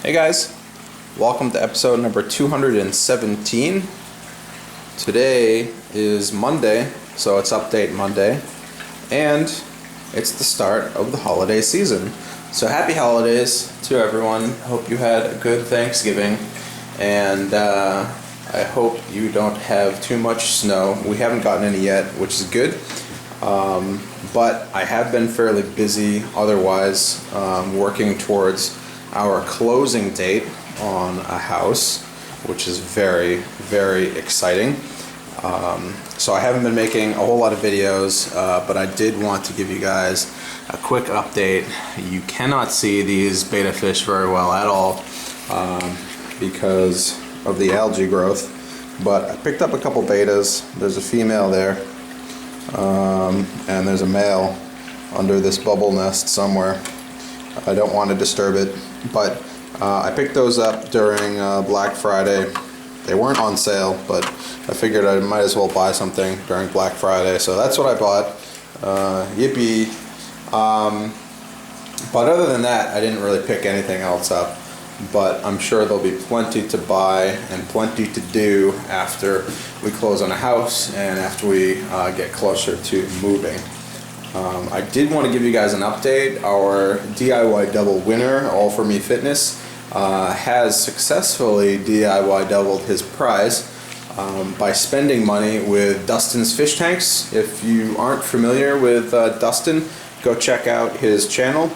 Hey guys, welcome to episode number 217. Today is Monday, so it's Update Monday, and it's the start of the holiday season. So happy holidays to everyone. Hope you had a good Thanksgiving, and I hope you don't have too much snow. We haven't gotten any yet, which is good, but I have been fairly busy otherwise, working towards our closing date on a house, which is very, very exciting. So I haven't been making a whole lot of videos, but I did want to give you guys a quick update. You cannot see these betta fish very well at all because of the algae growth, but I picked up a couple bettas. There's a female there, and there's a male under this bubble nest somewhere. I don't want to disturb it, but I picked those up during Black Friday. They weren't on sale, but I figured I might as well buy something during Black Friday, so that's what I bought. Yippee. But other than that, I didn't really pick anything else up, but I'm sure there'll be plenty to buy and plenty to do after we close on a house and after we get closer to moving. I did want to give you guys an update. Our DIY double winner, All For Me Fitness, has successfully DIY doubled his prize by spending money with Dustin's fish tanks. If you aren't familiar with Dustin, go check out his channel.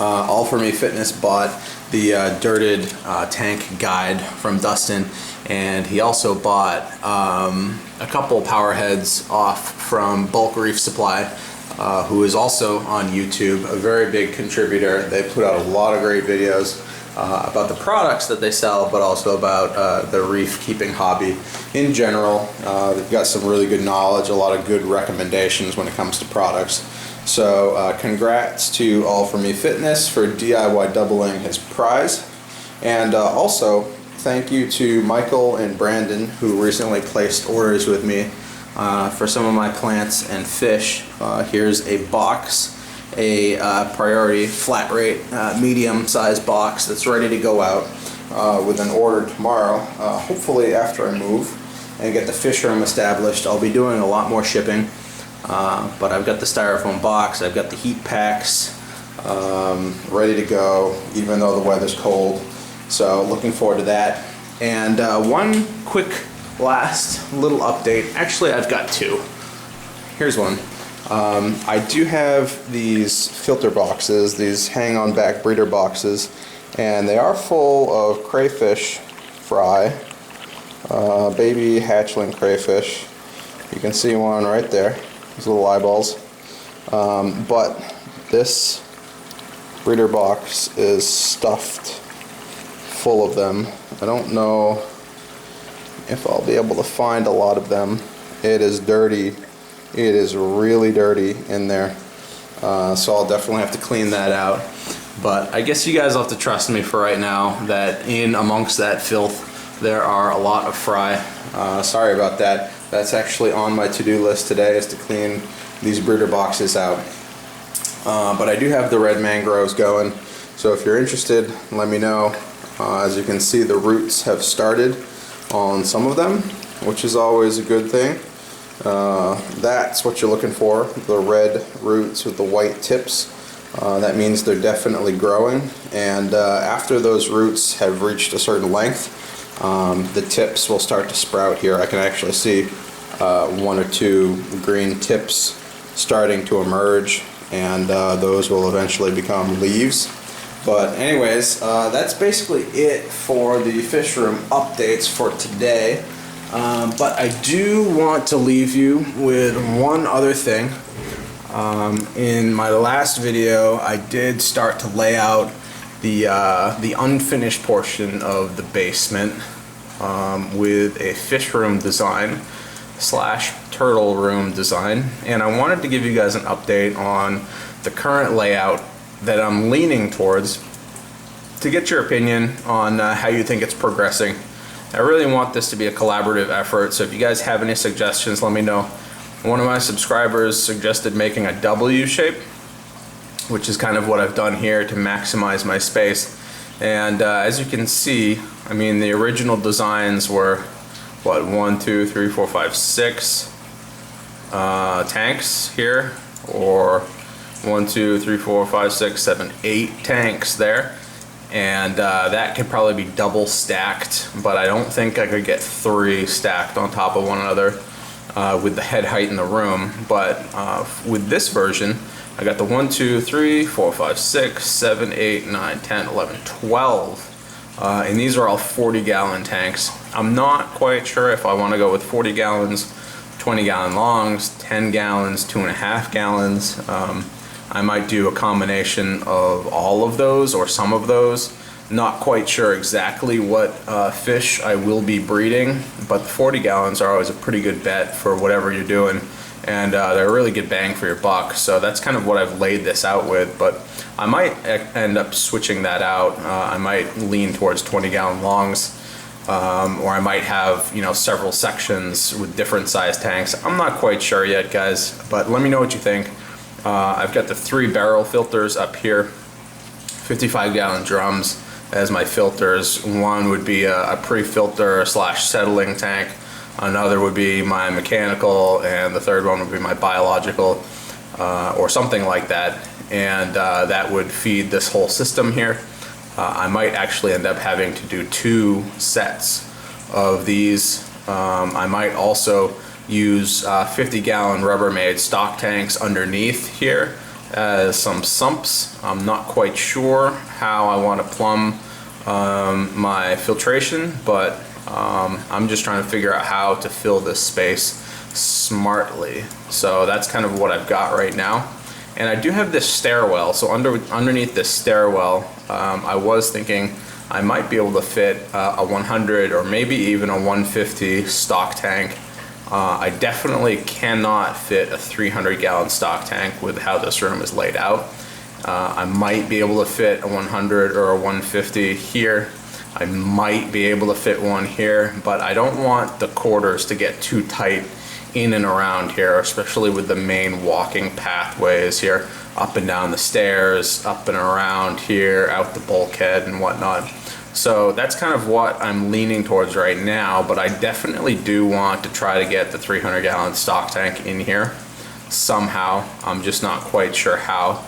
All For Me Fitness bought the dirted tank guide from Dustin, and he also bought a couple power heads off from Bulk Reef Supply, who is also on YouTube, a very big contributor. They put out a lot of great videos about the products that they sell, but also about the reef keeping hobby in general. They've got some really good knowledge, a lot of good recommendations when it comes to products. So congrats to All For Me Fitness for DIY doubling his prize. And also thank you to Michael and Brandon, who recently placed orders with me for some of my plants and fish. Here's a box, a priority flat rate medium sized box that's ready to go out with an order tomorrow. Hopefully after I move and get the Fishroom established, I'll be doing a lot more shipping. But I've got the styrofoam box, I've got the heat packs ready to go, even though the weather's cold. So looking forward to that. And one quick last little update. Actually, I've got two. Here's one. I do have these filter boxes, these hang-on back breeder boxes, and they are full of crayfish fry, baby hatchling crayfish. You can see one right there, these little eyeballs. But this breeder box is stuffed full of them. I don't know if I'll be able to find a lot of them. It is dirty. It is really dirty in there. So I'll definitely have to clean that out. But I guess you guys will have to trust me for right now that in amongst that filth there are a lot of fry. Sorry about that. That's actually on my to-do list today, is to clean these breeder boxes out. But I do have the red mangroves going, so if you're interested, let me know. As you can see, the roots have started on some of them, which is always a good thing. That's what you're looking for, the red roots with the white tips. That means they're definitely growing, and after those roots have reached a certain length, the tips will start to sprout here. I can actually see one or two green tips starting to emerge, and those will eventually become leaves. But anyways, that's basically it for the Fishroom updates for today. But I do want to leave you with one other thing. In my last video, I did start to lay out the unfinished portion of the basement with a fish room design / turtle room design, and I wanted to give you guys an update on the current layout that I'm leaning towards to get your opinion on how you think it's progressing. I really want this to be a collaborative effort, so if you guys have any suggestions, let me know. One of my subscribers suggested making a W shape, which is kind of what I've done here to maximize my space. And as you can see, I mean, the original designs were what, 1, 2, 3, 4, 5, 6 tanks here, or 1, 2, 3, 4, 5, 6, 7, 8 tanks there. And that could probably be double stacked, but I don't think I could get 3 stacked on top of one another with the head height in the room. But with this version, I got the 1, 2, 3, 4, 5, 6, 7, 8, 9, 10, 11, 12. And these are all 40-gallon tanks. I'm not quite sure if I want to go with 40 gallons, 20-gallon longs, 10 gallons, 2.5 gallons. I might do a combination of all of those or some of those. Not quite sure exactly what fish I will be breeding, but the 40 gallons are always a pretty good bet for whatever you're doing, and they're a really good bang for your buck. So that's kind of what I've laid this out with, but I might end up switching that out. I might lean towards 20-gallon longs, or I might have, you know, several sections with different size tanks. I'm not quite sure yet, guys, but let me know what you think. I've got the 3 barrel filters up here, 55-gallon drums as my filters. One would be a pre-filter / settling tank, another would be my mechanical, and the third one would be my biological, or something like that. And that would feed this whole system here. I might actually end up having to do 2 sets of these. I might also use 50-gallon Rubbermaid stock tanks underneath here as some sumps. I'm not quite sure how I want to plumb my filtration, but I'm just trying to figure out how to fill this space smartly. So that's kind of what I've got right now. And I do have this stairwell, so underneath this stairwell, I was thinking I might be able to fit a 100 or maybe even a 150 stock tank. I definitely cannot fit a 300-gallon stock tank with how this room is laid out. I might be able to fit a 100 or a 150 here. I might be able to fit one here, but I don't want the quarters to get too tight in and around here, especially with the main walking pathways here, up and down the stairs, up and around here, out the bulkhead and whatnot. So that's kind of what I'm leaning towards right now, but I definitely do want to try to get the 300-gallon stock tank in here somehow. I'm just not quite sure how.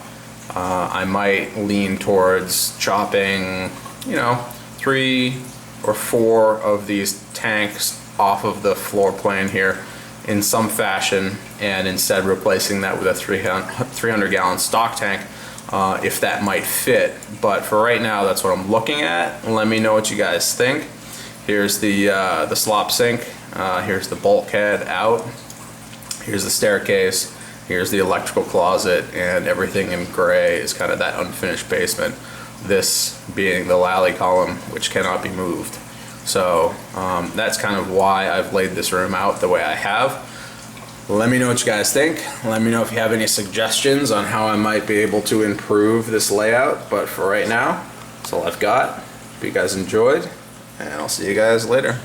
I might lean towards chopping, you know, 3 or 4 of these tanks off of the floor plan here in some fashion, and instead replacing that with a 300-gallon stock tank, if that might fit. But for right now, that's what I'm looking at. Let me know what you guys think. Here's the slop sink. Here's the bulkhead out. Here's the staircase. Here's the electrical closet, and everything in gray is kind of that unfinished basement. This being the lally column, which cannot be moved. So that's kind of why I've laid this room out the way I have. Let me know what you guys think. Let me know if you have any suggestions on how I might be able to improve this layout. But for right now, that's all I've got. Hope you guys enjoyed, and I'll see you guys later.